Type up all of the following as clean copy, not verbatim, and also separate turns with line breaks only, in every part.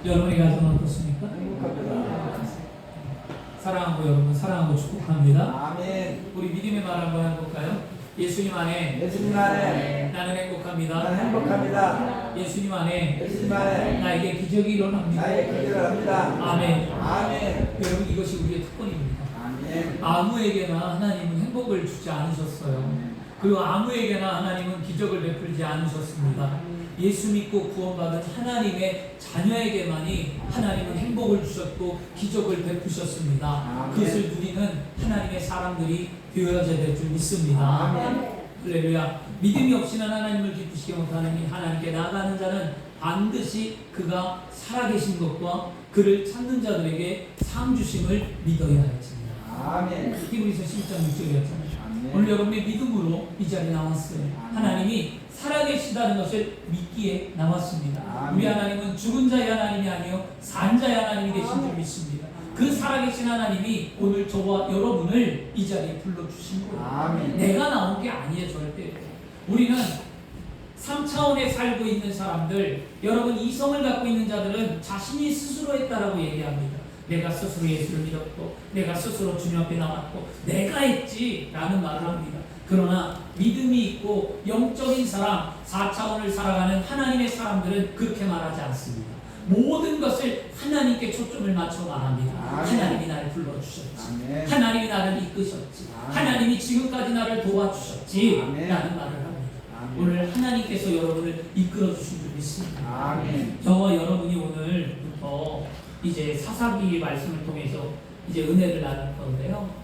여러분의 가정은 어떻습니까? 사랑하고 여러분 사랑하고 축복합니다.
아멘.
우리 믿음의 말 한번 해볼까요? 예수님 안에
예수님 안에
나는 행복합니다.
나는 행복합니다.
예수님 안에
예수님 안에
나에게 기적이 일어납니다.
나의 기도를 합니다.
아멘.
아멘.
여러분 이것이 우리의 특권입니다.
아멘.
아무에게나 하나님은 행복을 주지 않으셨어요. 그리고 아무에게나 하나님은 기적을 베풀지 않으셨습니다. 예수 믿고 구원받은 하나님의 자녀에게만이 하나님은 행복을 주셨고 기적을 베푸셨습니다. 그것을 누리는 하나님의 사람들이 되어야 될 줄 믿습니다. 할렐루야. 믿음이 없이는 하나님을 기쁘시게 못하는 이 하나님께 나아가는 자는 반드시 그가 살아계신 것과 그를 찾는 자들에게 상 주심을 믿어야 할지니라.
아멘.
히브리서 10장 6절이었잖아요. 오늘 여러분의 믿음으로 이 자리에 나왔어요. 하나님이 살아계시다는 것을 믿기에 나왔습니다. 우리 하나님은 죽은 자의 하나님이 아니요 산 자의 하나님이 계신 줄 믿습니다. 그 살아계신 하나님이 오늘 저와 여러분을 이 자리에 불러주신 거예요.
아멘.
내가 나온 게 아니에요. 절대. 우리는 3차원에 살고 있는 사람들, 여러분 이성을 갖고 있는 자들은 자신이 스스로 했다라고 얘기합니다. 내가 스스로 예수를 믿었고 내가 스스로 주님 앞에 나왔고 내가 했지 라는 말을 합니다. 그러나 믿음이 있고 영적인 사람, 4차원을 살아가는 하나님의 사람들은 그렇게 말하지 않습니다. 모든 것을 하나님께 초점을 맞춰 말합니다. 하나님이 나를 불러주셨지, 하나님이 나를 이끄셨지, 하나님이 지금까지 나를 도와주셨지 라는 말을 합니다. 오늘 하나님께서 여러분을 이끌어 주신 줄 믿습니다. 저와 여러분이 오늘부터 이제 사사기 말씀을 통해서 이제 은혜를 나눌 건데요.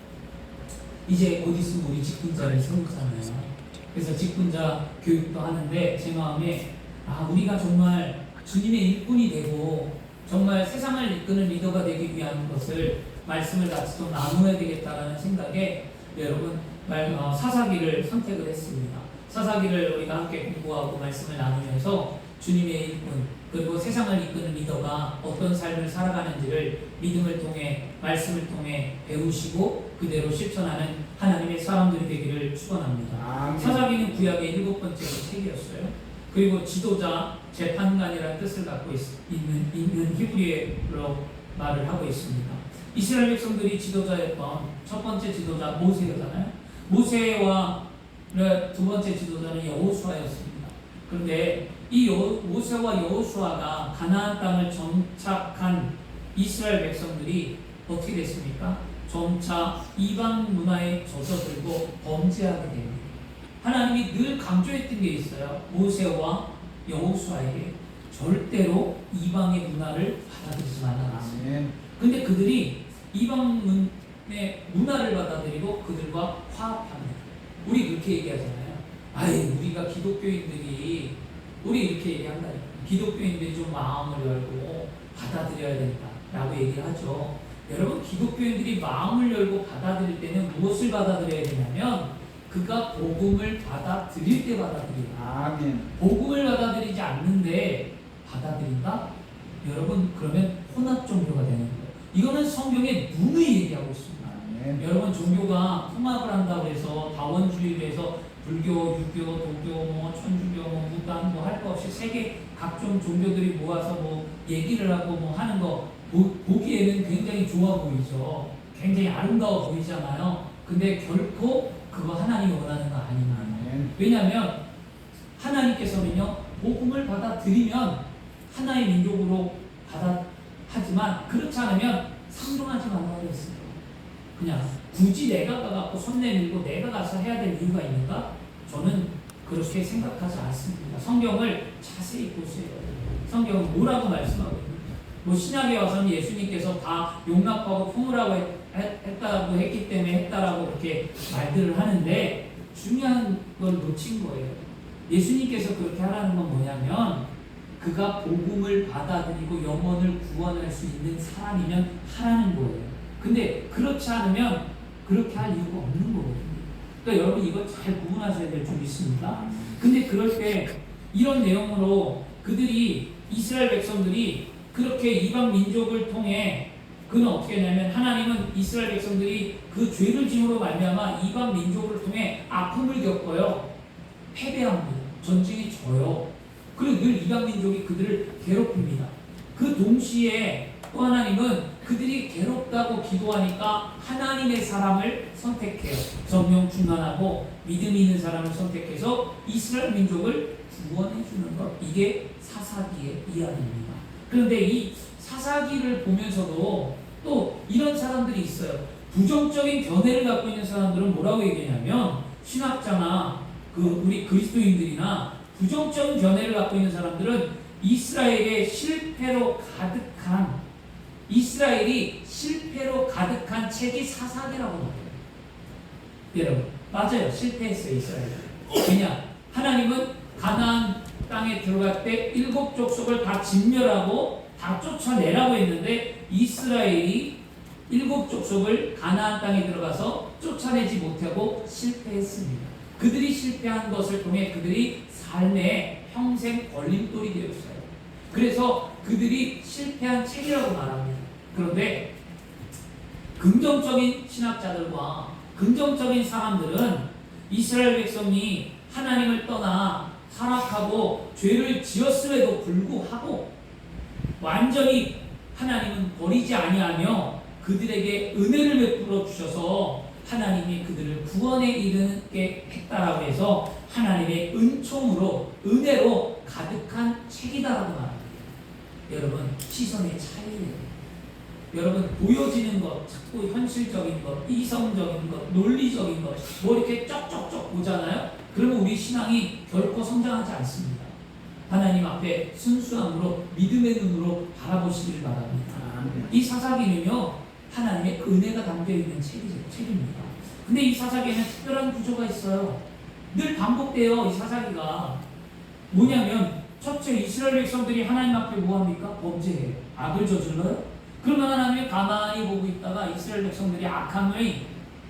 이제 곧 있으면 우리 직분자를 세우잖아요. 그래서 직분자 교육도 하는데 제 마음에 우리가 정말 주님의 일꾼이 되고 정말 세상을 이끄는 리더가 되기 위한 것을 말씀을 같이 좀 나누어야 되겠다라는 생각에 여러분 사사기를 선택을 했습니다. 사사기를 우리가 함께 공부하고 말씀을 나누면서 주님의 일꾼 그리고 세상을 이끄는 리더가 어떤 삶을 살아가는지를 믿음을 통해 말씀을 통해 배우시고 그대로 실천하는 하나님의 사람들이 되기를 축원합니다. 사사기는 구약의 7번째 책이었어요. 그리고 지도자, 재판관이라는 뜻을 갖고 있는 히브리어로 말을 하고 있습니다. 이스라엘 백성들이 지도자였던 첫 번째 지도자 모세였잖아요. 모세와 두 번째 지도자는 여호수아였습니다. 그런데 이 모세와 여호수아가 가나안 땅을 정착한 이스라엘 백성들이 어떻게 됐습니까? 점차 이방 문화에 젖어들고 범죄하게 됩니다. 하나님이 늘 강조했던 게 있어요. 모세와 여호수아에게 절대로 이방의 문화를 받아들이지 말아라. 근데 그들이 이방의 문화를 받아들이고 그들과 화합합니다. 우리 그렇게 얘기하잖아요. 우리가 기독교인들이 우리 이렇게 얘기한다니까. 기독교인들이 좀 마음을 열고 받아들여야 된다라고 얘기를 하죠. 여러분 기독교인들이 마음을 열고 받아들일 때는 무엇을 받아들여야 되냐면 그가 복음을 받아들일 때 받아들인다. 복음을 받아들이지 않는데 받아들인다? 여러분 그러면 혼합 종교가 되는 거예요. 이거는 성경에 누누이 얘기하고 있습니다. 여러분 종교가 통합을 한다고 해서 다원주의를 해서 불교, 유교, 도교, 천주교, 무당 할 거 없이 세계 각종 종교들이 모아서 얘기를 하고 하는 거 보기에는 굉장히 좋아 보이죠. 굉장히 아름다워 보이잖아요. 근데 결코 그거 하나님이 원하는 거 아닙니다. 왜냐하면 하나님께서는요 복음을 받아들이면 하나의 민족으로 하지만 그렇지 않으면 상종하지 말라고 했어요. 그냥 굳이 내가 가갖고 손 내밀고 내가 가서 해야 될 이유가 있는가? 저는 그렇게 생각하지 않습니다. 성경을 자세히 보세요. 성경은 뭐라고 말씀하고 있는가? 신약에 와서는 예수님께서 다 용납하고 품으라고 했다고 했기 때문에 했다라고 그렇게 말들을 하는데 중요한 걸 놓친 거예요. 예수님께서 그렇게 하라는 건 뭐냐면 그가 복음을 받아들이고 영혼을 구원할 수 있는 사람이면 하라는 거예요. 근데 그렇지 않으면 그렇게 할 이유가 없는 거거든요. 그러니까 여러분 이거 잘 구분하셔야 될 줄 믿습니다. 근데 그럴 때 이런 내용으로 그들이 이스라엘 백성들이 그렇게 이방 민족을 통해 그는 어떻게 하냐면 하나님은 이스라엘 백성들이 그 죄를 짐으로 말미암아 이방 민족을 통해 아픔을 겪어요. 패배합니다. 전쟁에 져요. 그리고 늘 이방 민족이 그들을 괴롭힙니다. 그 동시에 또 하나님은 그들이 괴롭다고 기도하니까 하나님의 사람을 선택해요. 성령 충만하고 믿음이 있는 사람을 선택해서 이스라엘 민족을 구원해 주는 것. 이게 사사기의 이야기입니다. 그런데 이 사사기를 보면서도 또 이런 사람들이 있어요. 부정적인 견해를 갖고 있는 사람들은 뭐라고 얘기하냐면, 신학자나 우리 그리스도인들이나 부정적인 견해를 갖고 있는 사람들은 이스라엘이 실패로 가득한 책이 사사기라고 말해요. 여러분, 맞아요. 실패했어요, 이스라엘. 왜냐? 하나님은 가나안 땅에 들어갈 때 7 족속을 다 진멸하고 다 쫓아내라고 했는데, 이스라엘이 7 족속을 가나안 땅에 들어가서 쫓아내지 못하고 실패했습니다. 그들이 실패한 것을 통해 그들이 삶의 평생 걸림돌이 되었어요. 그래서 그들이 실패한 책이라고 말합니다. 그런데 긍정적인 신학자들과 긍정적인 사람들은 이스라엘 백성이 하나님을 떠나 타락하고 죄를 지었음에도 불구하고 완전히 하나님은 버리지 아니하며 그들에게 은혜를 베풀어 주셔서 하나님이 그들을 구원에 이르게 했다라고 해서 하나님의 은총으로, 은혜로 가득한 책이다라고 말합니다. 여러분, 시선의 차이예요. 여러분, 보여지는 것, 자꾸 현실적인 것, 이성적인 것, 논리적인 것, 뭐 이렇게 쩍쩍쩍 보잖아요? 그러면 우리 신앙이 결코 성장하지 않습니다. 하나님 앞에 순수함으로 믿음의 눈으로 바라보시길 바랍니다. 이 사사기는요, 하나님의 은혜가 담겨있는 책입니다. 근데 이 사사기에는 특별한 구조가 있어요. 늘 반복돼요. 이 사사기가 뭐냐면, 첫째, 이스라엘 백성들이 하나님 앞에 뭐합니까? 범죄해요. 악을 저질러요. 그러면 하나님이 가만히 보고 있다가 이스라엘 백성들이 악함의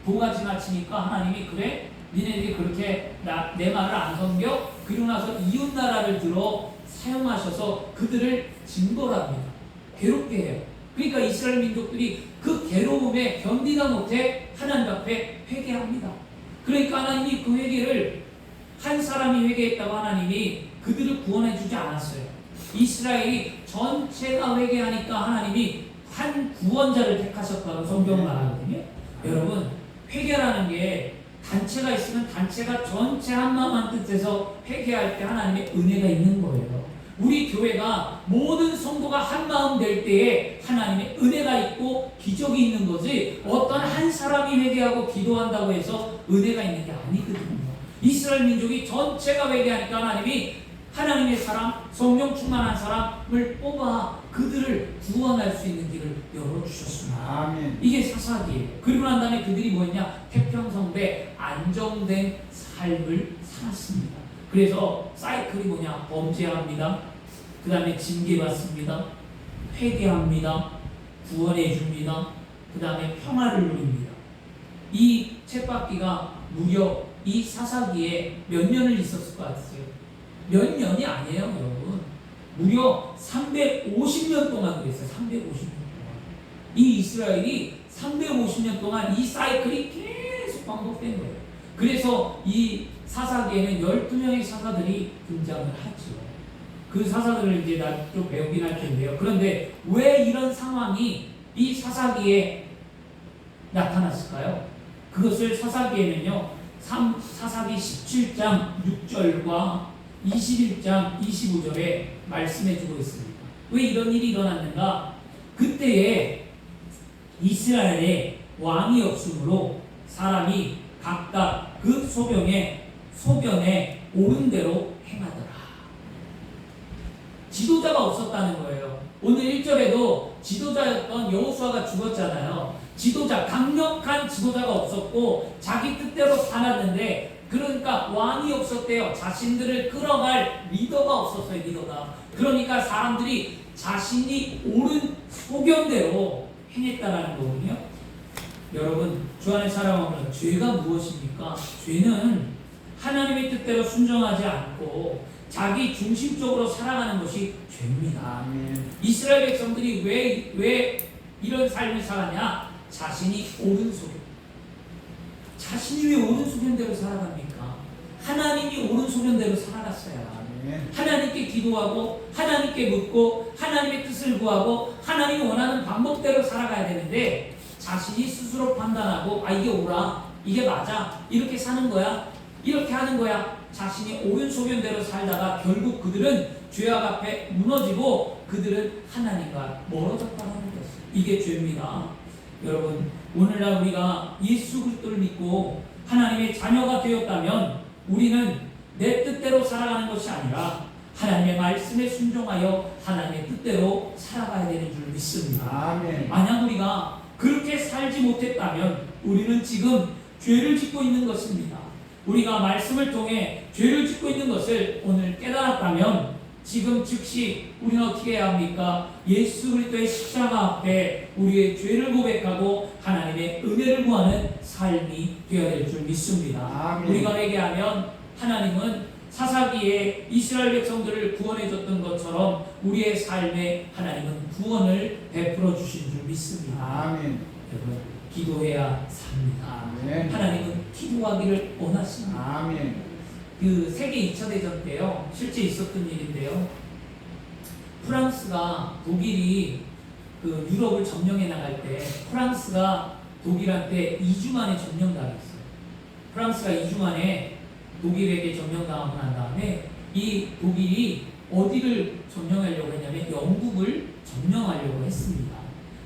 도가 지나치니까 하나님이, 그래? 니네들이 그렇게 내 말을 안 섬겨? 그리고 나서 이웃 나라를 들어 사용하셔서 그들을 징벌합니다. 괴롭게 해요. 그러니까 이스라엘 민족들이 그 괴로움에 견디다 못해 하나님 앞에 회개합니다. 그러니까 하나님이 그 회개를, 한 사람이 회개했다고 하나님이 그들을 구원해 주지 않았어요. 이스라엘이 전체가 회개하니까 하나님이 한 구원자를 택하셨다고 성경 말하거든요. 여러분, 회개라는 게 단체가 있으면 단체가 전체 한마음 한뜻해서 회개할 때 하나님의 은혜가 있는 거예요. 우리 교회가 모든 성도가 한마음 될 때에 하나님의 은혜가 있고 기적이 있는 거지, 어떤 한 사람이 회개하고 기도한다고 해서 은혜가 있는 게 아니거든요. 이스라엘 민족이 전체가 회개하니까 하나님이 하나님의 사람, 성령 충만한 사람을 뽑아 그들을 구원할 수 있는 길을 열어주셨습니다.
아멘.
이게 사사기예요. 그리고 난 다음에 그들이 뭐였냐? 태평성대 안정된 삶을 살았습니다. 그래서 사이클이 뭐냐? 범죄합니다. 그 다음에 징계받습니다. 회개합니다. 구원해줍니다. 그 다음에 평화를 누립니다. 이 쳇바퀴가 무려 이 사사기에 몇 년을 있었을 것 같으세요? 몇 년이 아니에요, 여러분. 무려 350년 동안 그랬어요. 350년 동안. 이 이스라엘이 350년 동안 이 사이클이 계속 반복된 거예요. 그래서 이 사사기에는 12명의 사사들이 등장을 하죠. 그 사사들을 이제 좀 배우긴 할 텐데요. 그런데 왜 이런 상황이 이 사사기에 나타났을까요? 그것을 사사기에는요, 사사기 17장 6절과 21장 25절에 말씀해주고 있습니다. 왜 이런 일이 일어났는가? 그때에 이스라엘에 왕이 없으므로 사람이 각각 그 소견에 옳은 대로 행하더라. 지도자가 없었다는 거예요. 오늘 1절에도 지도자였던 여호수아가 죽었잖아요. 강력한 지도자가 없었고 자기 뜻대로 살았는데, 그러니까 왕이 없었대요. 자신들을 끌어갈 리더가 없었어요. 리더가. 그러니까 사람들이 자신이 옳은 소견대로 행했다라는 거거든요. 여러분, 주 안에 살아가면 죄가 무엇입니까? 죄는 하나님의 뜻대로 순종하지 않고 자기 중심적으로 살아가는 것이 죄입니다.
아멘.
이스라엘 백성들이 왜 이런 삶을 살았냐? 자신이 옳은 소견. 자신이 왜 옳은 소견대로 살아갑니까? 하나님이 옳은 소견대로 살아갔어요.
아멘.
하나님께 기도하고 하나님께 묻고 하나님의 뜻을 구하고 하나님이 원하는 방법대로 살아가야 되는데 자신이 스스로 판단하고 이게 옳아, 이게 맞아, 이렇게 사는 거야, 이렇게 하는 거야. 자신이 옳은 소견대로 살다가 결국 그들은 죄악 앞에 무너지고 그들은 하나님과 멀어졌다는 것이 이게 죄입니다. 여러분, 오늘날 우리가 예수 그리스도를 믿고 하나님의 자녀가 되었다면 우리는 내 뜻대로 살아가는 것이 아니라 하나님의 말씀에 순종하여 하나님의 뜻대로 살아가야 되는 줄 믿습니다.
아멘.
만약 우리가 그렇게 살지 못했다면 우리는 지금 죄를 짓고 있는 것입니다. 우리가 말씀을 통해 죄를 짓고 있는 것을 오늘 깨달았다면 지금 즉시 우리는 어떻게 해야 합니까? 예수 그리스도의 십자가 앞에 우리의 죄를 고백하고 하나님의 은혜를 구하는 삶이 되어야 될 줄 믿습니다.
아멘.
우리가 회개하면 하나님은 사사기에 이스라엘 백성들을 구원해 줬던 것처럼 우리의 삶에 하나님은 구원을 베풀어 주신 줄 믿습니다.
아멘.
여러분, 기도해야 삽니다.
아멘.
하나님은 기도하기를 원하십니다.
아멘.
그 세계 2차 대전 때요, 실제 있었던 일인데요. 프랑스가 독일이 그 유럽을 점령해 나갈 때 프랑스가 독일한테 2주 만에 점령당했어요. 프랑스가 2주 만에 독일에게 점령당하고 난 다음에 이 독일이 어디를 점령하려고 했냐면 영국을 점령하려고 했습니다.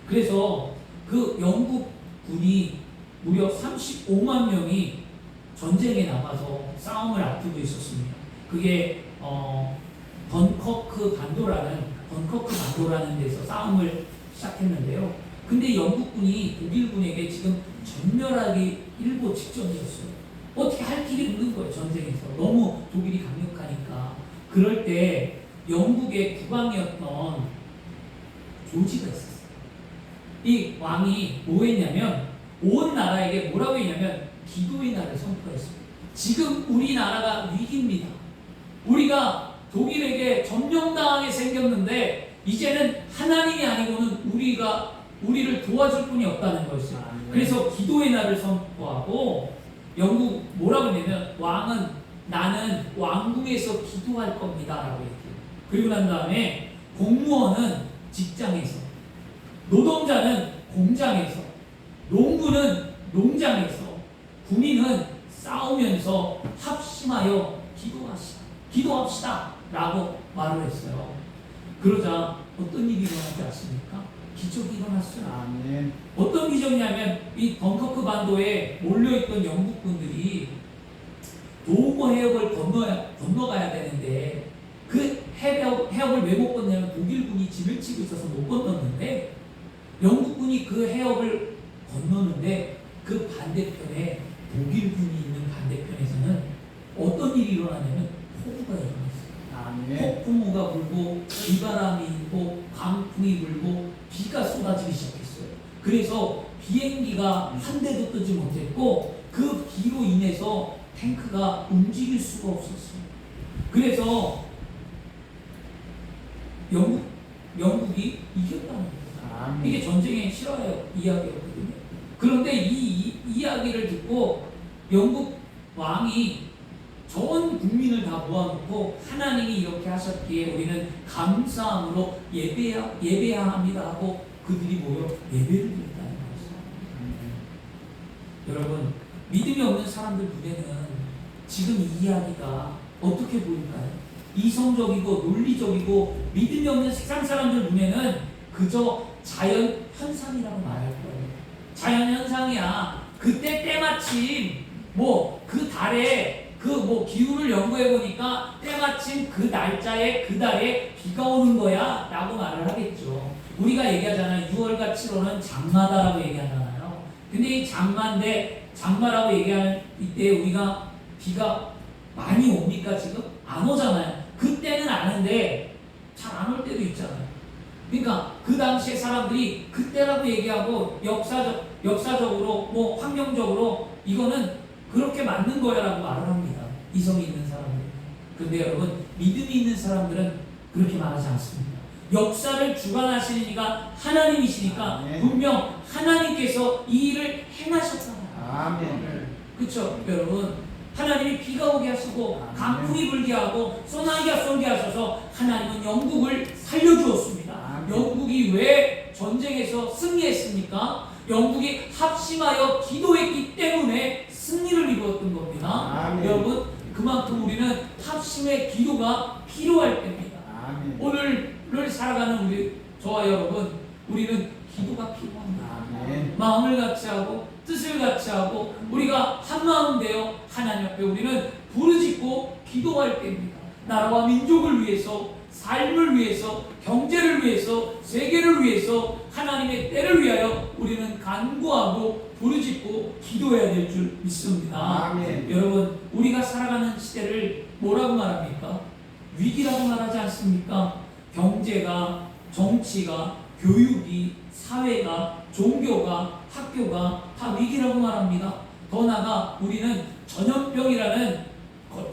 그래서 그 영국 군이 무려 35만 명이 전쟁에 나가서 싸움을 앞두고 있었습니다. 그게 던커크 반도라는 데서 싸움을 시작했는데요. 근데 영국군이 독일군에게 지금 전멸하기 일보 직전이었어요. 어떻게 할 길이 없는 거예요, 전쟁에서. 너무 독일이 강력하니까. 그럴 때 영국의 국왕이었던 조지가 있었어요. 이 왕이 뭐 했냐면 온 나라에게 뭐라고 했냐면 기도의 날을 선포했습니다. 지금 우리나라가 위기입니다. 우리가 독일에게 점령당하게 생겼는데 이제는 하나님이 아니고는 우리를 도와줄 분이 없다는 것이죠. 그래서 기도의 날을 선포하고 영국 뭐라고 했냐면 나는 왕궁에서 기도할 겁니다 라고 했대요. 그리고 난 다음에 공무원은 직장에서, 노동자는 공장에서, 농부는 농장에서, 군인은 싸우면서 합심하여 기도합시다 라고 말을 했어요. 그러자 어떤 일이 일어나지 않습니까? 기적이 일어났어요.
아멘.
어떤 기적이냐면 이 덩커크 반도에 몰려있던 영국군들이 도우모 해협을 건너가야 되는데 그 해협을 왜 못 건너냐면 독일군이 집을 치고 있어서 못 건넜는데 영국군이 그 해협을 건너는데 그 반대편에 독일군이 있는 반대편에서는 어떤 일이 일어나냐면 폭우가 일어났어요.
아멘.
폭풍우가 불고 비바람이 불고 강풍이 불고 비가 쏟아지기 시작했어요. 그래서 비행기가 한 대도 뜨지 못했고 그 비로 인해서 탱크가 움직일 수가 없었어요. 그래서 영국이 이겼다는 거예요.
아멘.
이게 전쟁의 실화의 이야기였거든요. 그런데 이 이야기를 듣고 영국 왕이 전 국민을 다 모아놓고 하나님이 이렇게 하셨기에 우리는 감사함으로 예배해야 합니다 하고 그들이 모여 예배를 드린다는 것이죠. 여러분, 믿음이 없는 사람들 눈에는 지금 이 이야기가 어떻게 보일까요? 이성적이고 논리적이고 믿음이 없는 세상 사람들 눈에는 그저 자연 현상이라고 말할 거예요. 자연 현상이야. 그때 때마침 그 달에 기후를 연구해 보니까 때마침 그 날짜에 그 달에 비가 오는 거야 라고 말을 하겠죠. 우리가 얘기하잖아요. 6월과 7월은 장마다라고 얘기하잖아요. 근데 이 장마라고 얘기할 이때 우리가 비가 많이 옵니까 지금? 안 오잖아요. 그때는 아는데 잘 안 올 때도 있잖아요. 그러니까 그 당시에 사람들이 그때라고 얘기하고 역사적으로 환경적으로 이거는 그렇게 맞는 거야라고 말을 합니다. 이성이 있는 사람들. 그런데 여러분, 믿음이 있는 사람들은 그렇게 말하지 않습니다. 역사를 주관하시는 이가 하나님이시니까
아멘.
분명 하나님께서 이 일을 행하셨잖아요.
아멘.
그렇죠, 여러분. 하나님이 비가 오게 하시고 강풍이 불게 하고 소나기가 쏠게 하셔서 하나님은 영국을 살려주었습니다. 영국이 왜 전쟁에서 승리했습니까? 영국이 합심하여 기도했기 때문에 승리를 이루었던 겁니다. 여러분, 그만큼 우리는 합심의 기도가 필요할 때입니다. 오늘을 살아가는 저와 여러분, 우리는 기도가 필요합니다. 마음을 같이 하고 뜻을 같이 하고 우리가 한 마음 되어 하나님 앞에 우리는 부르짖고 기도할 때입니다. 나라와 민족을 위해서, 삶을 위해서, 경제를 위해서, 세계를 위해서, 하나님의 때를 위하여 우리는 간구하고 부르짖고 기도해야 될 줄 믿습니다. 여러분, 우리가 살아가는 시대를 뭐라고 말합니까? 위기라고 말하지 않습니까? 경제가, 정치가, 교육이, 사회가, 종교가, 학교가 다 위기라고 말합니다. 더 나아가 우리는 전염병이라는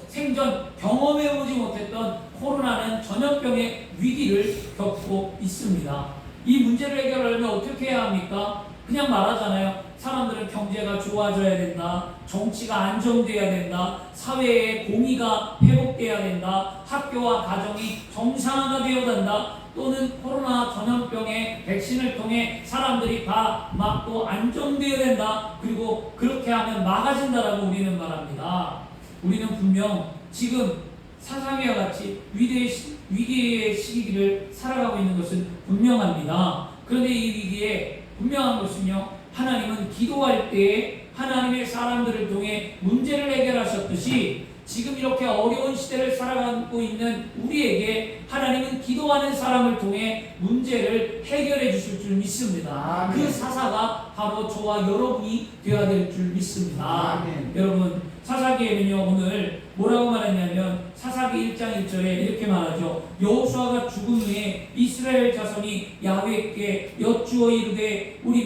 생전 경험해보지 못했던 코로나는 전염병의 위기를 겪고 있습니다. 이 문제를 해결하려면 어떻게 해야 합니까? 그냥 말하잖아요. 사람들은 경제가 좋아져야 된다, 정치가 안정돼야 된다, 사회의 공의가 회복돼야 된다, 학교와 가정이 정상화되어야 된다, 또는 코로나 전염병의 백신을 통해 사람들이 다 막고 안정되어야 된다, 그리고 그렇게 하면 막아진다라고 우리는 말합니다. 우리는 분명 지금 사상회와 같이 위기의 시기를 살아가고 있는 것은 분명합니다. 그런데 이 위기에 분명한 것은요, 하나님은 기도할 때에 하나님의 사람들을 통해 문제를 해결하셨듯이 지금 이렇게 어려운 시대를 살아가고 있는 우리에게 하나님은 기도하는 사람을 통해 문제를 해결해 주실 줄 믿습니다. 그 사사가 바로 저와 여러분이 되어야 될 줄 믿습니다. 여러분, 사사기에는요, 오늘 뭐라고 말했냐면 사사기 1장 1절에 이렇게 말하죠. 여호수아가 죽은 후에 이스라엘 자손이 야훼께 여쭈어 이르되 우리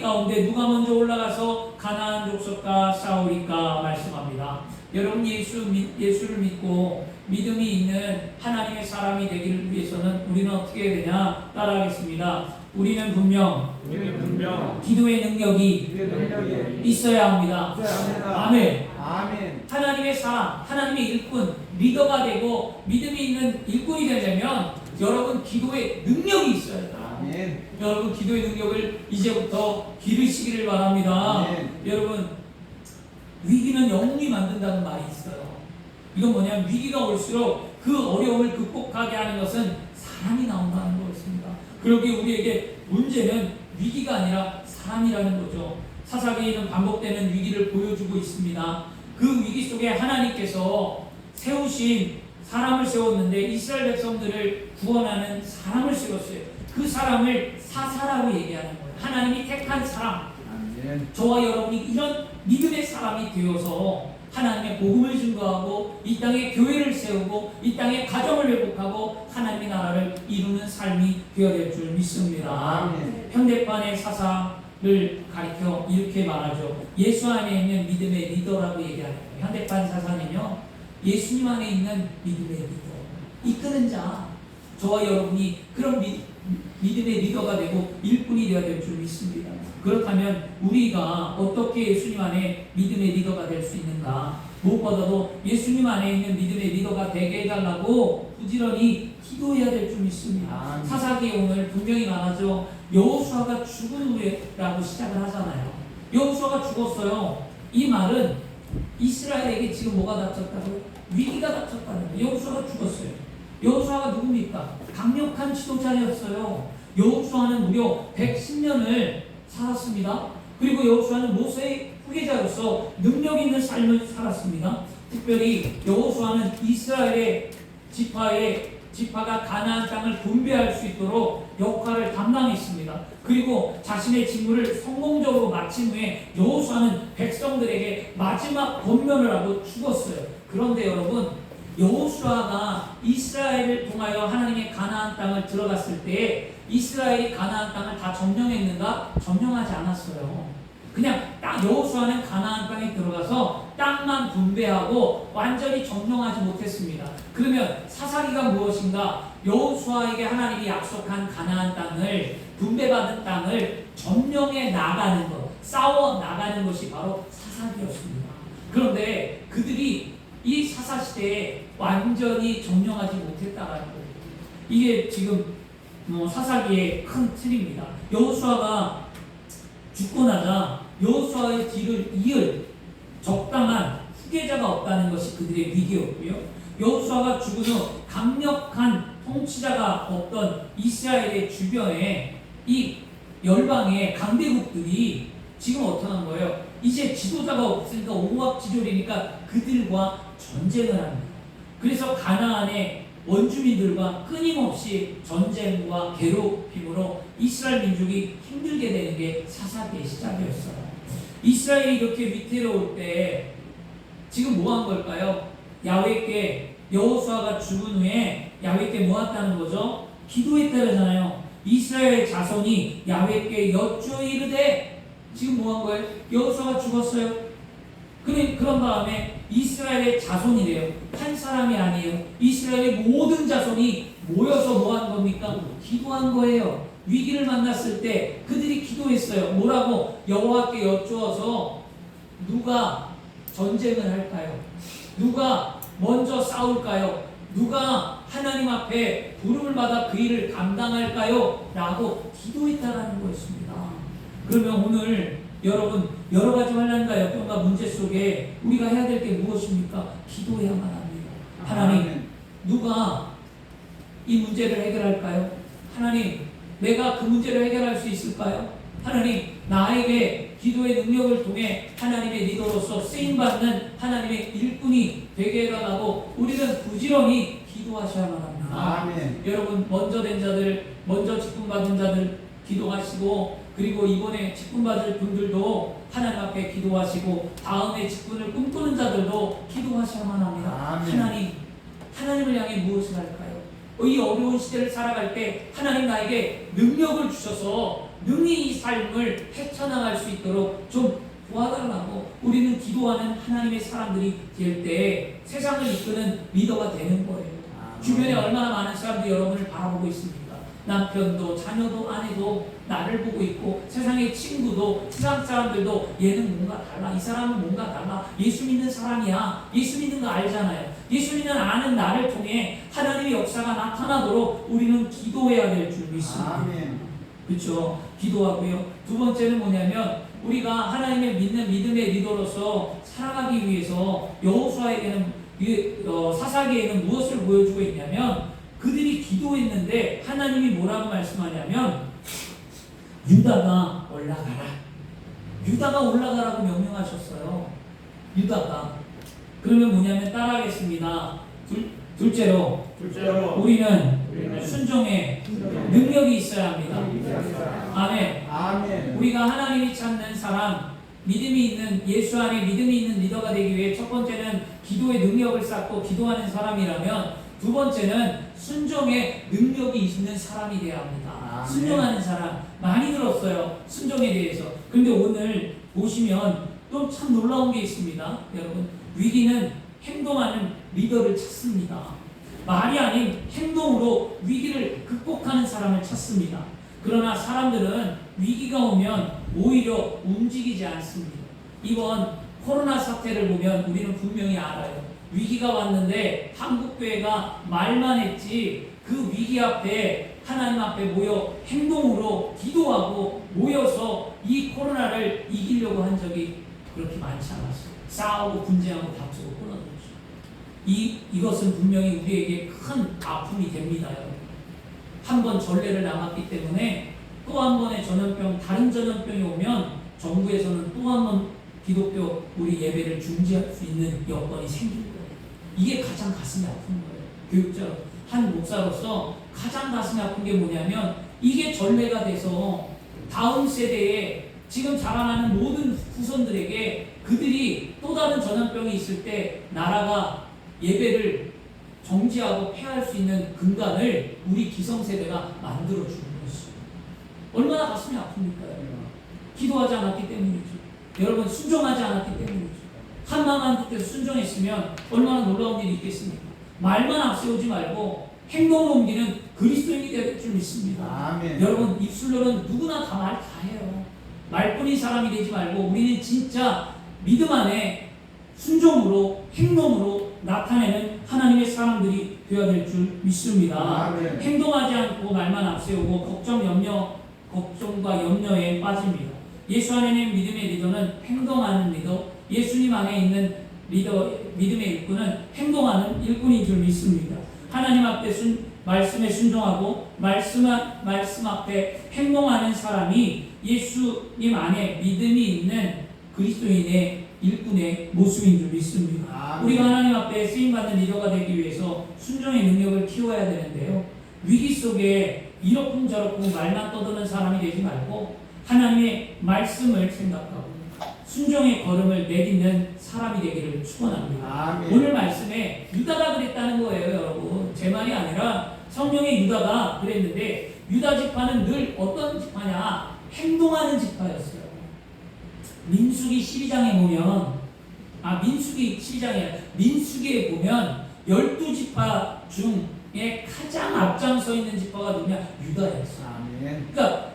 가운데 누가 먼저 올라가서 가나안 족속과 싸우리까 말씀합니다. 여러분, 예수를 믿고 믿음이 있는 하나님의 사람이 되기를 위해서는 우리는 어떻게 해야 되냐? 따라하겠습니다. 우리는 분명 기도의 능력이 있어야 합니다. 아멘. 하나님의 사람, 하나님의 일꾼, 리더가 되고 믿음이 있는 일꾼이 되려면 여러분 기도의 능력이 있어야 합니다. 여러분, 기도의 능력을 이제부터 기르시기를 바랍니다. 여러분, 위기는 영웅이 만든다는 말이 있어요. 이건 뭐냐면 위기가 올수록 그 어려움을 극복하게 하는 것은 사람이 나온다는 것입니다. 그러기에 우리에게 문제는 위기가 아니라 사람이라는 거죠. 사사기에는 반복되는 위기를 보여주고 있습니다. 그 위기 속에 하나님께서 세우신 사람을 세웠는데 이스라엘 백성들을 구원하는 사람을 세웠어요. 그 사람을 사사라고 얘기하는 거예요. 하나님이 택한 사람. 저와 여러분이 이런 믿음의 사람이 되어서 하나님의 복음을 증거하고 이 땅에 교회를 세우고 이 땅에 가정을 회복하고 하나님의 나라를 이루는 삶이 되어야 될 줄 믿습니다. 현대판의 사사를 가리켜 이렇게 말하죠. 예수 안에 있는 믿음의 리더라고 얘기하는 거예요. 현대판 사사는요, 예수님 안에 있는 믿음의 리더, 이끄는 자, 저와 여러분이 그런 믿음의 리더가 되고 일꾼이 되어야 될 줄 믿습니다. 그렇다면 우리가 어떻게 예수님 안에 믿음의 리더가 될 수 있는가? 무엇보다도 예수님 안에 있는 믿음의 리더가 되게 해달라고 부지런히 기도해야 될 줄 믿습니다. 사사기에 오늘 분명히 말하죠. 여호수아가 죽은 후에라고 시작을 하잖아요. 여호수아가 죽었어요. 이 말은 이스라엘에게 지금 뭐가 닥쳤다고요? 위기가 닥쳤다는 거예요. 여호수아가 죽었어요. 여호수아가 누굽니까? 강력한 지도자였어요. 여호수아는 무려 110년을 살았습니다. 그리고 여호수아는 모세의 후계자로서 능력 있는 삶을 살았습니다. 특별히 여호수아는 이스라엘의 지파가 가나안 땅을 분배할 수 있도록 역할을 담당했습니다. 그리고 자신의 직무를 성공적으로 마친 후에 여호수아는 백성들에게 마지막 권면을 하고 죽었어요. 그런데 여러분, 여호수아가 이스라엘을 통하여 하나님의 가나안 땅을 들어갔을 때 이스라엘이 가나안 땅을 다 점령했는가? 점령하지 않았어요. 그냥 여호수아는 가나안 땅에 들어가서 땅만 분배하고 완전히 점령하지 못했습니다. 그러면 사사기가 무엇인가? 여호수아에게 하나님이 약속한 가나안 땅을, 분배받은 땅을 점령해 나가는 것, 싸워 나가는 것이 바로 사사기였습니다. 그런데 그들이 이 사사시대에 완전히 점령하지 못했다라는 거예요. 이게 지금 사사기의 큰 틀입니다. 여호수아가 죽고 나자 여호수아의 뒤를 이을 적당한 후계자가 없다는 것이 그들의 위기였고요. 여호수아가 죽은 후 강력한 통치자가 없던 이스라엘의 주변에 이 열방의 강대국들이 지금 어떠한 거예요? 이제 지도자가 없으니까 오합지졸이니까 그들과 전쟁을 합니다. 그래서 가나안의 원주민들과 끊임없이 전쟁과 괴롭힘으로 이스라엘 민족이 힘들게 되는 게 사사기의 시작이었어요. 이스라엘이 이렇게 위태로울 때 지금 뭐 한 걸까요? 야훼께 여호수아가 죽은 후에 야훼께 뭐 했다는 거죠? 기도했다잖아요. 이스라엘 자손이 야훼께 여쭈어 이르되 지금 뭐 한 거예요? 여호수아가 죽었어요. 그런 다음에 이스라엘의 자손이래요. 한 사람이 아니에요. 이스라엘의 모든 자손이 모여서 뭐 한 겁니까? 기도한 거예요. 위기를 만났을 때 그들이 기도했어요. 뭐라고? 여호와께 여쭈어서 누가 전쟁을 할까요? 누가 먼저 싸울까요? 누가 하나님 앞에 부름을 받아 그 일을 감당할까요? 라고 기도했다라는 거였습니다. 그러면 오늘 여러분 여러 가지 환난과 역경과 문제 속에 우리가 해야 될 게 무엇입니까? 기도해야만 합니다. 하나님, 누가 이 문제를 해결할까요? 하나님, 내가 그 문제를 해결할 수 있을까요? 하나님, 나에게 기도의 능력을 통해 하나님의 리더로서 쓰임받는 하나님의 일꾼이 되게 해달라고 우리는 부지런히 기도하셔야만 합니다.
아멘.
여러분, 먼저 된 자들, 먼저 직분받은 자들 기도하시고, 그리고 이번에 직분받을 분들도 하나님 앞에 기도하시고, 다음에 직분을 꿈꾸는 자들도 기도하셔야만 합니다.
아멘.
하나님을 향해 무엇을 할까요? 이 어려운 시대를 살아갈 때 하나님 나에게 능력을 주셔서 능히 이 삶을 헤쳐나갈 수 있도록 좀 도와달라고 우리는 기도하는 하나님의 사람들이 될 때 세상을 이끄는 리더가 되는 거예요. 주변에 얼마나 많은 사람들이 여러분을 바라보고 있습니까? 남편도 자녀도 아내도 나를 보고 있고, 세상의 친구도 세상 사람들도 얘는 뭔가 달라, 이 사람은 뭔가 달라, 예수 믿는 사람이야, 예수 믿는 거 알잖아요. 예수 믿는 아는 나를 통해 하나님의 역사가 나타나도록 우리는 기도해야 될 줄 믿습니다.
아멘.
그렇죠. 기도하고요. 두 번째는 뭐냐면 우리가 하나님의 믿는 믿음의 리더로서 살아가기 위해서 여호수아에게는 사사기에는 무엇을 보여주고 있냐면, 그들이 기도했는데 하나님이 뭐라고 말씀하냐면 유다가 올라가라. 유다가 올라가라고 명령하셨어요. 유다가. 그러면 뭐냐면 따라하겠습니다. 둘째로 우리는 순종의 능력이 있어야 합니다. 아멘.
아멘.
우리가 하나님이 찾는 사람, 믿음이 있는, 예수 안에 믿음이 있는 리더가 되기 위해 첫 번째는 기도의 능력을 쌓고 기도하는 사람이라면, 두 번째는 순종의 능력이 있는 사람이 되어야 합니다.
아멘.
순종하는 사람 많이 들었어요. 순종에 대해서. 그런데 오늘 보시면 또 참 놀라운 게 있습니다. 여러분, 위기는 행동하는 리더를 찾습니다. 말이 아닌 행동으로 위기를 극복하는 사람을 찾습니다. 그러나 사람들은 위기가 오면 오히려 움직이지 않습니다. 이번 코로나 사태를 보면 우리는 분명히 알아요. 위기가 왔는데 한국교회가 말만 했지 그 위기 앞에 하나님 앞에 모여 행동으로 기도하고 모여서 이 코로나를 이기려고 한 적이 그렇게 많지 않았어요. 싸우고 분쟁하고 다투고 끊어졌죠. 이것은 분명히 우리에게 큰 아픔이 됩니다. 한 번 전례를 남았기 때문에 또 한 번의 전염병, 다른 전염병이 오면 정부에서는 또 한 번 기독교 우리 예배를 중지할 수 있는 여건이 생길 거예요. 이게 가장 가슴이 아픈 거예요. 교육자, 한 목사로서 가장 가슴이 아픈 게 뭐냐면, 이게 전례가 돼서 다음 세대에 지금 자라나는 모든 후손들에게 그들이 또 다른 전염병이 있을 때 나라가 예배를 정지하고 폐할 수 있는 근간을 우리 기성세대가 만들어주는 것이죠. 얼마나 가슴이 아픕니까? 기도하지 않았기 때문이죠. 여러분, 순종하지 않았기 때문이죠. 한 마음 한 뜻대로 순종했으면 얼마나 놀라운 일이 있겠습니까? 말만 앞세우지 말고 행동을 옮기는 그리스도인이 될 줄 믿습니다.
아멘.
여러분, 입술로는 누구나 다 말 다 해요. 말뿐인 사람이 되지 말고 우리는 진짜 믿음 안에
순종으로 행동으로 나타내는 하나님의 사람들이 되어야 될 줄 믿습니다.
아멘.
행동하지 않고 말만 앞세우고 걱정과 염려에 빠집니다. 예수 안에 있는 믿음의 리더는 행동하는 리더, 예수님 안에 있는 믿음의 일꾼은 행동하는 일꾼인 줄 믿습니다. 하나님 앞에 말씀에 순종하고 말씀 앞에 행동하는 사람이 예수님 안에 믿음이 있는 그리스도인의 일꾼의 모습인 줄 믿습니다.
아멘.
우리가 하나님 앞에 쓰임받는 리더가 되기 위해서 순종의 능력을 키워야 되는데요. 위기 속에 이러쿵저러쿵 말만 떠드는 사람이 되지 말고 하나님의 말씀을 생각하고 순종의 걸음을 내딛는 사람이 되기를 축원합니다.
아멘.
오늘 말씀에 유다가 그랬다는 거예요, 여러분. 제 말이 아니라 성령의 유다가 그랬는데 유다 지파는 늘 어떤 지파냐? 행동하는 지파였어요. 민수기 12장에 보면 민수기 12장에 민수기에 보면 12지파 중에 가장 앞장서 있는 지파가 누구냐? 유다였어요.
아멘.
그러니까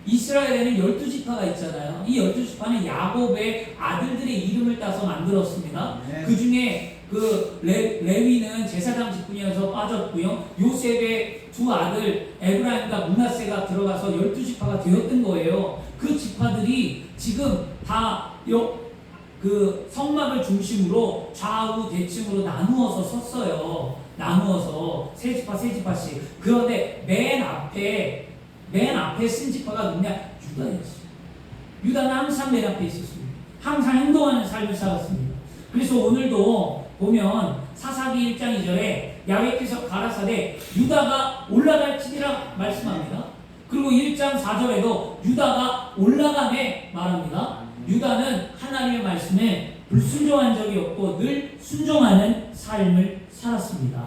이스라엘에는 12지파가 있잖아요. 이 12지파는 야곱의 아들들의 이름을 따서 만들었습니다.
네.
그 중에 그 레위는 제사장 직분이어서 빠졌고요. 요셉의 두 아들 에브라임과 므낫세가 들어가서 12지파가 되었던 거예요. 그 지파들이 지금 다 그 성막을 중심으로 좌우 대칭으로 나누어서 섰어요. 나누어서 세 지파씩. 그런데 맨 앞에 쓴 지파가 누구냐? 유다였어요. 유다는 항상 맨 앞에 있었습니다. 항상 행동하는 삶을 살았습니다. 그래서 오늘도 보면 사사기 1장 2절에 야훼께서 가라사대 유다가 올라갈지니라 말씀합니다. 그리고 1장 4절에도 유다가 올라가네 말합니다. 유다는 하나님의 말씀에 불순종한 적이 없고 늘 순종하는 삶을 살았습니다.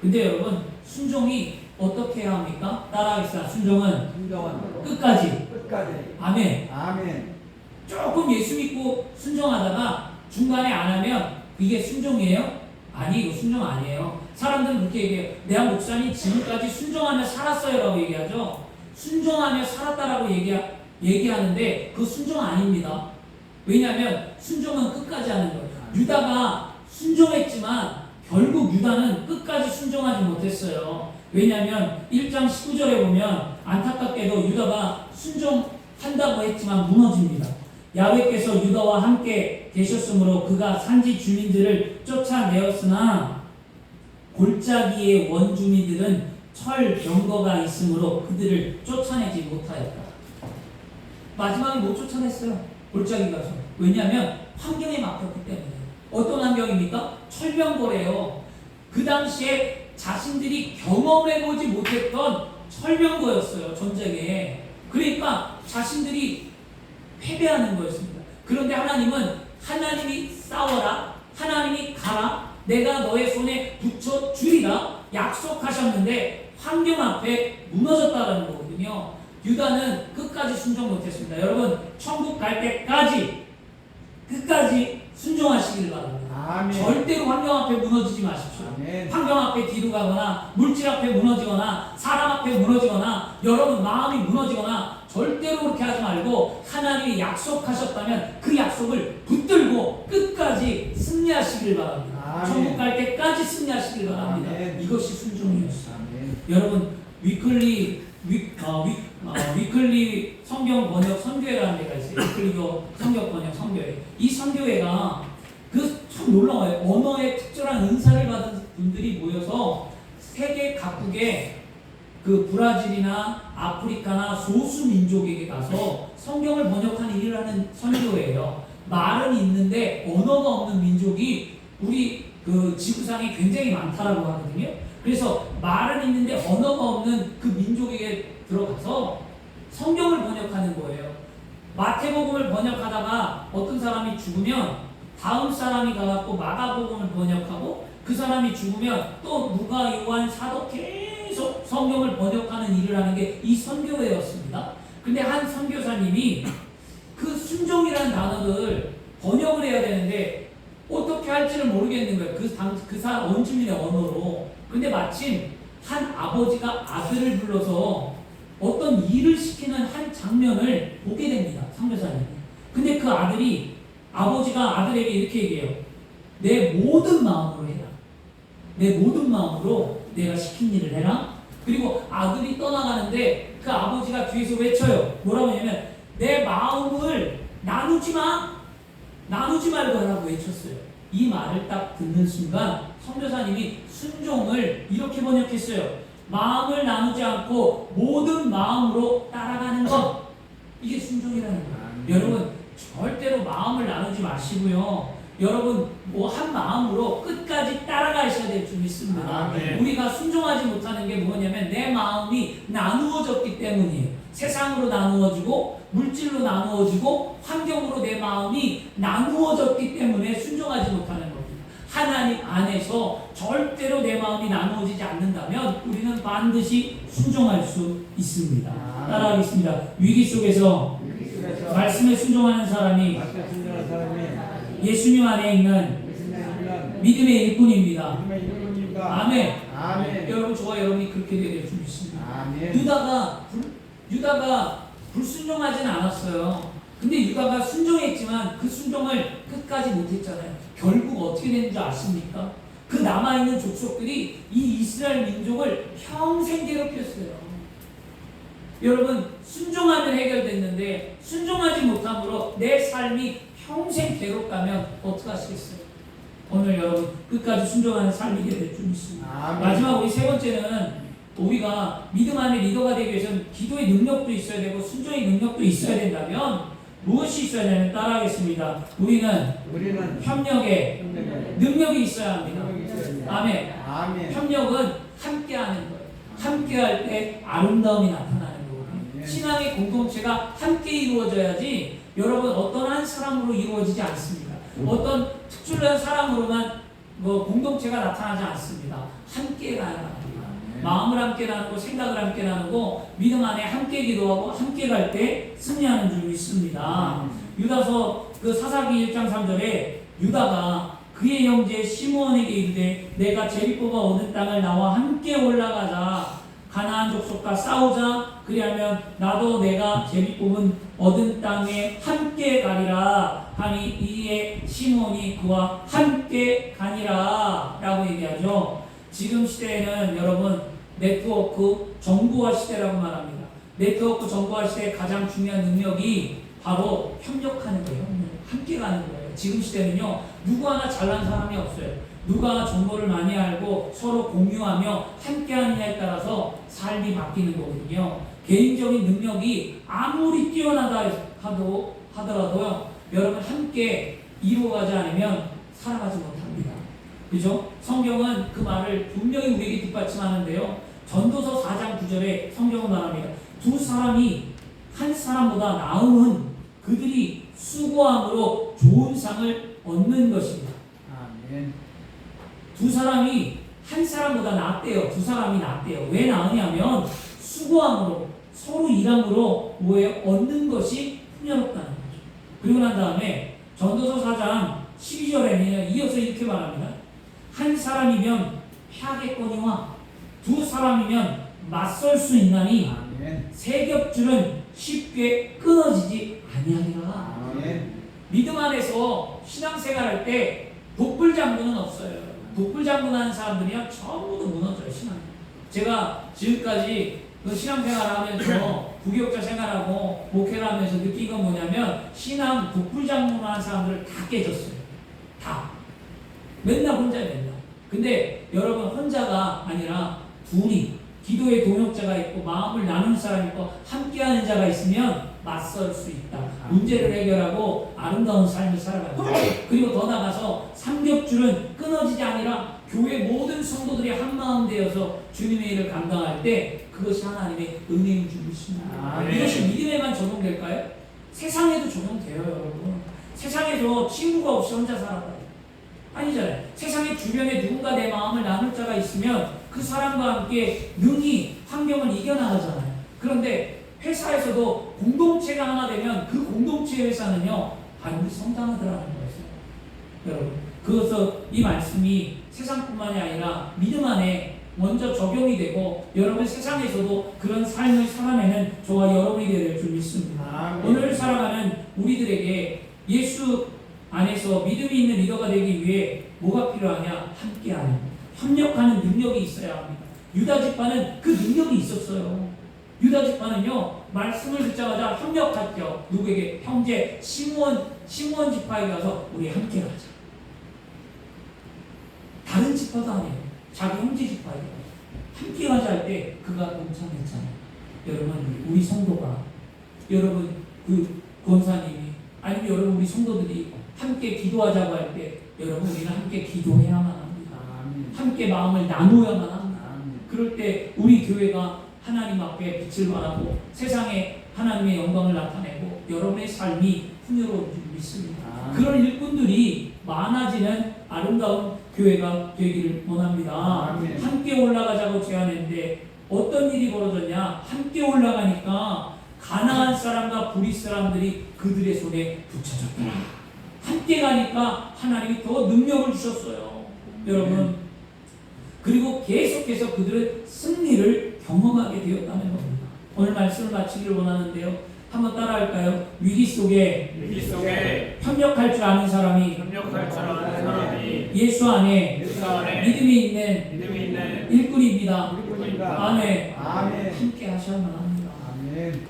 근데 여러분, 순종이 어떻게 해야 합니까? 따라하겠습니다. 순종은
순종은
끝까지. 아멘.
아멘.
조금 예수 믿고 순종하다가 중간에 안 하면 이게 순종이에요? 아니, 이거 순종 아니에요. 사람들은 그렇게 얘기해요. 내가 목사님 지금까지 순종하며 살았어요 라고 얘기하죠. 순종하며 살았다라고 얘기하는데 그거 순종 아닙니다. 왜냐하면 순종은 끝까지 하는 거예요. 유다가 순종했지만 결국 유다는 끝까지 순종하지 못했어요. 왜냐하면 1장 19절에 보면 안타깝게도 유다가 순종한다고 했지만 무너집니다. 야훼께서 유다와 함께 계셨으므로 그가 산지 주민들을 쫓아내었으나 골짜기의 원주민들은 철 병거가 있으므로 그들을 쫓아내지 못하였다. 마지막에 못 쫓아냈어요. 골짜기 가서. 왜냐하면 환경에 막혔기 때문에. 어떤 환경입니까? 철병거래요. 그 당시에 자신들이 경험해보지 못했던 철병거였어요. 전쟁에. 그러니까 자신들이 패배하는 거였습니다. 그런데 하나님이 싸워라, 하나님이 가라, 내가 너의 손에 붙여주리라 약속하셨는데 환경 앞에 무너졌다는 거거든요. 유다는 끝까지 순종 못했습니다. 여러분, 천국 갈 때까지 끝까지 순종하시기를 바랍니다.
아멘.
절대로 환경 앞에 무너지지 마십시오.
아멘.
환경 앞에 뒤로 가거나 물질 앞에 무너지거나 사람 앞에 무너지거나 여러분 마음이 무너지거나 절대로 그렇게 하지 말고 하나님이 약속하셨다면 그 약속을 붙들고 끝까지 승리하시길 바랍니다.
아멘.
천국 갈 때까지 승리하시길 바랍니다.
아멘.
이것이 순종이었어요.
아멘.
여러분, 위클리 성경 번역 선교회라는 데가 있어요. 위클리교 성경 번역 선교회. 이 선교회가 참 놀라워요. 언어에 특별한 은사를 받은 분들이 모여서 세계 각국의 그 브라질이나 아프리카나 소수 민족에게 가서 성경을 번역하는 일을 하는 선교회예요. 말은 있는데 언어가 없는 민족이 우리 그 지구상에 굉장히 많다라고 하거든요. 그래서 말은 있는데 언어가 없는 그 민족에게 들어가서 성경을 번역하는 거예요. 마태복음을 번역하다가 어떤 사람이 죽으면 다음 사람이 가갖고 마가복음을 번역하고 그 사람이 죽으면 또 누가, 요한, 사도 계속 성경을 번역하는 일을 하는 게 이 선교회였습니다. 근데 한 선교사님이 그 순종이라는 단어를 번역을 해야 되는데 어떻게 할지를 모르겠는 거예요. 그 사람 원주민의 언어로. 근데 마침 한 아버지가 아들을 불러서 어떤 일을 시키는 한 장면을 보게 됩니다. 선교사님이. 근데 그 아들이 아버지가 아들에게 이렇게 얘기해요. 내 모든 마음으로 해라. 내 모든 마음으로 내가 시킨 일을 해라. 그리고 아들이 떠나가는데 그 아버지가 뒤에서 외쳐요. 뭐라고 하냐면 내 마음을 나누지 마. 나누지 말고 하라고 외쳤어요. 이 말을 딱 듣는 순간 선교사님이 순종을 이렇게 번역했어요. 마음을 나누지 않고 모든 마음으로 따라가는 것. 이게 순종이라는 거예요. 여러분 절대로 마음을 나누지 마시고요. 여러분 뭐 한 마음으로 끝까지 따라가셔야 될 줄 믿습니다. 우리가 순종하지 못하는 게 뭐냐면 내 마음이 나누어졌기 때문이에요. 세상으로 나누어지고 물질로 나누어지고 환경으로 내 마음이 나누어졌기 때문에 순종하지 못하는 겁니다. 하나님 안에서 절대로 내 마음이 나누어지지 않는다면 우리는 반드시 순종할 수 있습니다. 따라하겠습니다. 위기 속에서 말씀에 순종하는 사람이 예수님 안에 있는 믿음의 일꾼입니다. 아멘. 여러분 저와 여러분이 그렇게 되게 될 줄 믿습니다. 유다가 불순종하지는 않았어요. 근데 유다가 순종했지만 그 순종을 끝까지 못했잖아요. 결국 어떻게 되는지 아십니까? 그 남아있는 족속들이 이 이스라엘 민족을 평생 괴롭혔어요. 여러분 순종하면 해결됐는데 순종하지 못함으로 내 삶이 평생 괴롭다면 어떡하시겠어요? 오늘 여러분 끝까지 순종하는 삶이 될 줄 믿습니다. 마지막 우리 세 번째는 우리가 믿음 안에 리더가 되기 위해서는 기도의 능력도 있어야 되고 순종의 능력도 있어야 된다면 무엇이 있어야 되는 따라하겠습니다. 우리는 협력의 능력이 있어야 합니다. 아멘. 협력은 함께하는 거예요. 함께할 때 아름다움이 나타나는 거거든요. 신앙의 공동체가 함께 이루어져야지 여러분 어떤 한 사람으로 이루어지지 않습니다. 어떤 특출난 사람으로만 공동체가 나타나지 않습니다. 함께 가야 합니다. 마음을 함께 나누고 생각을 함께 나누고 믿음 안에 함께 기도하고 함께 갈 때 승리하는 줄 믿습니다. 유다서 그 사사기 1장 3절에 유다가 그의 형제 시므온에게 이르되 내가 제비 뽑아 얻은 땅을 나와 함께 올라가자. 가나안 족속과 싸우자. 그리하면 나도 내가 제비 뽑은 얻은 땅에 함께 가리라 하니 이에 시므온이 그와 함께 가니라 라고 얘기하죠. 지금 시대에는 여러분 네트워크 정보화 시대라고 말합니다. 네트워크 정보화 시대의 가장 중요한 능력이 바로 협력하는 거예요. 함께 가는 거예요. 지금 시대는요 누구 하나 잘난 사람이 없어요. 누가 정보를 많이 알고 서로 공유하며 함께 하느냐에 따라서 삶이 바뀌는 거거든요. 개인적인 능력이 아무리 뛰어나다 하더라도요 여러분 함께 이루어가지 않으면 살아가지 못합니다. 그죠? 성경은 그 말을 분명히 우리에게 뒷받침하는데요. 전도서 4장 9절에 성경은 말합니다. 두 사람이 한 사람보다 나음은 그들이 수고함으로 좋은 상을 얻는 것입니다. 두 사람이 한 사람보다 낫대요. 두 사람이 낫대요. 왜 나으냐면 수고함으로 서로 일함으로 뭐에 얻는 것이 풍요롭다는 거죠. 그리고 난 다음에 전도서 4장 12절에는 이어서 이렇게 말합니다. 한 사람이면 패하겠거니와 두 사람이면 맞설 수 있나니 세 겹줄은 쉽게 끊어지지 아니하리라. 믿음 안에서 신앙생활할 때 독불장군은 없어요. 독불장군하는 사람들이야 전부 다 무너져요. 신앙. 제가 지금까지 그 신앙생활하면서 부교육자 생활하고 목회를 하면서 느낀 건 뭐냐면 신앙 독불장군하는 사람들을 다 깨졌어요. 다. 맨날 혼자 맨날. 근데 여러분 혼자가 아니라 둘이 기도의 동역자가 있고 마음을 나누는 사람이 있고 함께하는 자가 있으면 맞설 수 있다. 문제를 해결하고 아름다운 삶을 살아가는 거예요. 그리고 더 나가서 삼겹줄은 끊어지지 아니라 교회 모든 성도들이 한마음 되어서 주님의 일을 감당할 때 그것이 하나님의 은혜인 줄 믿습니다. 이것이 믿음에만 적용될까요? 세상에도 적용돼요, 여러분. 세상에서 친구가 없이 혼자 살아가요. 아니잖아요. 세상의 주변에 누군가 내 마음을 나눌 자가 있으면 그 사람과 함께 능히 환경을 이겨나가잖아요. 그런데 회사에서도 공동체가 하나 되면 그 공동체 회사는요 반드시 성장하더라는 거예요. 여러분 그것서 이 말씀이 세상뿐만이 아니라 믿음 안에 먼저 적용이 되고 여러분 세상에서도 그런 삶을 살아내는 저와 여러분이 될 줄 믿습니다. 오늘 살아가는 우리들에게 예수 안에서 믿음이 있는 리더가 되기 위해 뭐가 필요하냐? 함께하는, 협력하는 능력이 있어야 합니다. 유다 지파는 그 능력이 있었어요. 유다 지파는요, 말씀을 듣자마자 협력했죠. 누구에게? 형제 시므온 지파에 가서 우리 함께 가자. 다른 지파도 아니에요. 자기 형제 지파에 가서 함께 가자 할 때 그가 동참했잖아요. 여러분, 우리 성도가, 여러분 그 권사님이, 아니면 여러분 우리 성도들이 함께 기도하자고 할 때 여러분 우리는 함께 기도해야만 합니다. 함께 마음을 나누어야만 합니다. 그럴 때 우리 교회가 하나님 앞에 빛을 발하고 세상에 하나님의 영광을 나타내고 여러분의 삶이 풍요로운 줄 믿습니다. 그런 일꾼들이 많아지는 아름다운 교회가 되기를 원합니다.
아멘.
함께 올라가자고 제안했는데 어떤 일이 벌어졌냐? 함께 올라가니까 가나안 사람과 브리 사람들이 그들의 손에 붙여졌더라. 함께 가니까 하나님이 더 능력을 주셨어요. 여러분, 그리고 계속해서 그들은 승리를 경험하게 되었다는 겁니다. 오늘 말씀을 마치기를 원하는데요. 한번 따라할까요? 위기 속에 협력할 줄 아는 사람이 예수 안에 믿음이 있는 일꾼입니다. 아멘. 함께 하셔야만 합니다.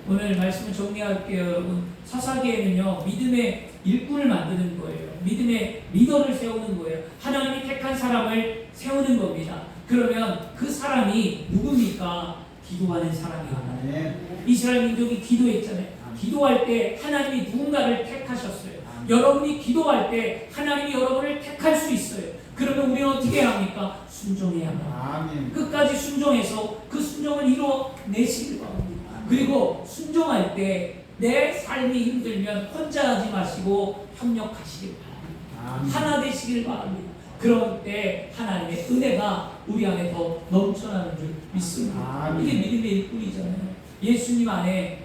오늘 말씀을 정리할게요. 여러분, 사사기에는요, 믿음의 일꾼을 만드는 거예요. 믿음의 리더를 세우는 거예요. 하나님이 택한 사람을 세우는 겁니다. 그러면 그 사람이 누굽니까? 기도하는 사람이에요. 이스라엘 민족이 기도했잖아요. 기도할 때 하나님이 누군가를 택하셨어요. 여러분이 기도할 때 하나님이 여러분을 택할 수 있어요. 그러면 우리는 어떻게 해야 합니까? 순종해야만 합니다. 끝까지 순종해서 그 순종을 이뤄내시길 바랍니다. 그리고 순종할 때 내 삶이 힘들면 혼자 하지 마시고 협력하시길 바랍니다. 하나 되시길 바랍니다. 그럴 때 하나님의 은혜가 우리 안에 더 넘쳐나는 줄 믿습니다. 이게 믿음의 일꾼이잖아요. 예수님 안에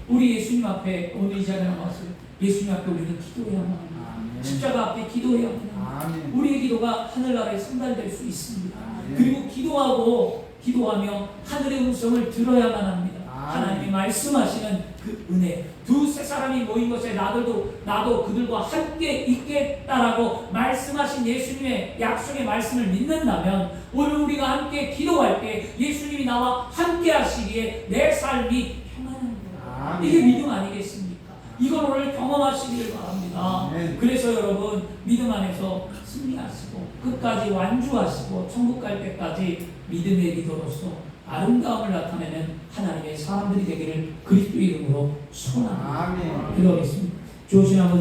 우리 예수님 앞에 오늘 이 자리에 나왔어요. 예수님 앞에 우리는 기도해야만 합니다. 십자가 앞에 기도해야만 합니다. 우리의 기도가 하늘나라에 선달될 수 있습니다. 그리고 기도하며 하늘의 음성을 들어야만 합니다. 하나님이 말씀하시는 그 은혜, 두세 사람이 모인 것에 나도 그들과 함께 있겠다라고 말씀하신 예수님의 약속의 말씀을 믿는다면 오늘 우리가 함께 기도할 때 예수님이 나와 함께 하시기에 내 삶이 평안한 거예요. 이게 믿음 아니겠습니까? 이걸 오늘 경험하시기를 바랍니다. 그래서 여러분, 믿음 안에서 승리하시고 끝까지 완주하시고 천국 갈 때까지 믿음의 리더로서 아름다움을 나타내는 하나님의 사람들이 되기를 그리스도 이름으로 소원합니다. 기도하겠습니다. 주신 아버지